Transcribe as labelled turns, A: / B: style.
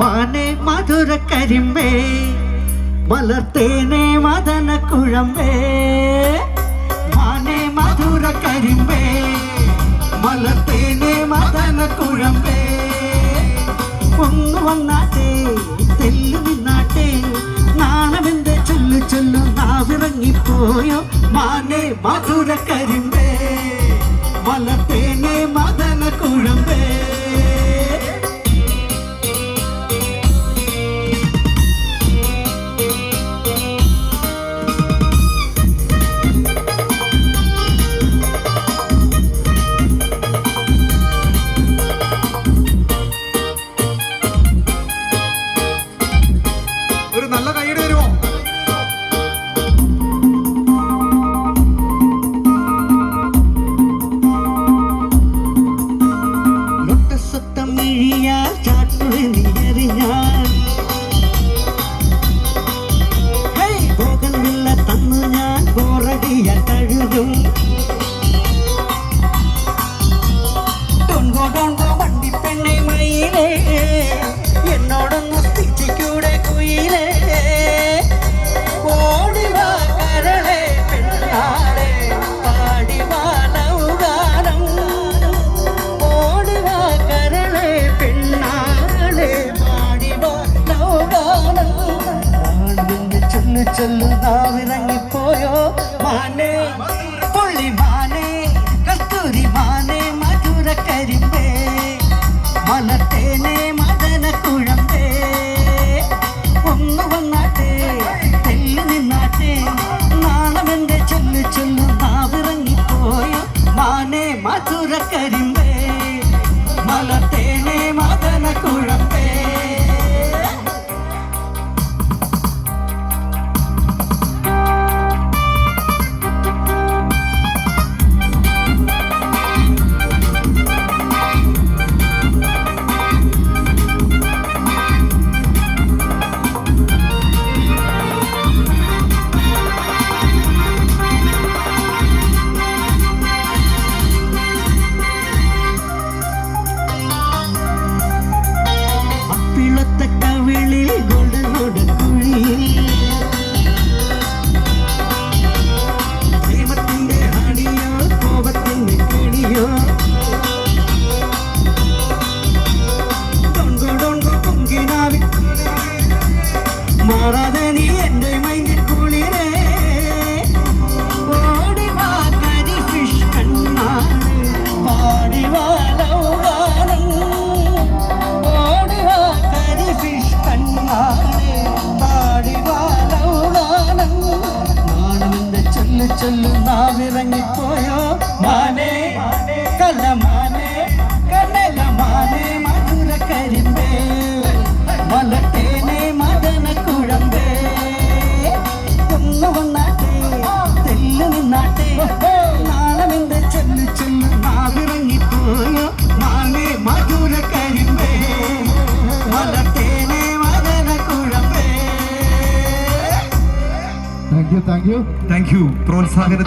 A: മാനേ മധുര കരിമ്പേ മലർത്തേനേ മദന കുഴമ്പേ മാനേ മധുര കരിമ്പേ മലർത്തേനേ മദന കുഴമ്പേ ഒന്ന് വന്നാട്ടെ തെല്ലു നിന്നാട്ടെ നാണമെന്റെ ചൊല്ലു ചൊല്ലു നാവിറങ്ങിപ്പോയോ മാനേ മധുര കരിമ്പേ മലർത്തേനേ മദന കുഴമ്പേ എന്നോടൊന്ന് സ്തിച്ചിക്കൂടെ കുയിലേ ഓടിവാ കരളെ പെണ്ണാളെ പാടിവാ ലൗഗാനം ഓടിവാ കരളെ പെണ്ണാളെ പാടിവാ ലൗഗാനം ചൊല്ലു ചൊല്ലു നാവിറങ്ങിപ്പോയോ മാനേ പുള്ളി മാനേ കസ്തൂരി മാനേ മധുര കരിമ്പേ മലർത്തേനേ മദന കുഴമ്പേ ഒന്ന് വന്നാട്ടെ തെല്ലു നിന്നാട്ടെ നാണമെന്റെ ചൊല്ലു ചൊല്ലു നാവിറങ്ങിപ്പോയോ മാനേ മധുര കരിമ്പേ മലർത്തേനേ മദന കുഴമ്പേ മാറാതെ നീ എൻ്റെ മൈൻഡിൽ കുളിരേ ഓടിവാ കരി ഫിഷ് കണ്ണാണ് പാടിവാ ലൗഗാനം ഓടിവാ കരി ഫിഷ് കണ്ണാണ് പാടിവാ ലൗഗാനം നാണമെന്റെ ചൊല്ലു ചൊല്ലു നാവിറങ്ങിപ്പോയോ മാനേ കലമാനേ കനലമാനേ മധുര കരിമ്പേ മലർത്തേനേ മദന കുഴമ്പേ ഒന്ന് വന്നാട്ടെ തെല്ലു നിന്നാട്ടെ നാണമെന്റെ ചൊല്ലു ചൊല്ലു നാവിറങ്ങിപ്പോയോ മാനേ മധുര കരിമ്പേ മലർത്തേനേ മദന കുഴമ്പേ.
B: Thank you പ്രോത്സാഹനത്തിന്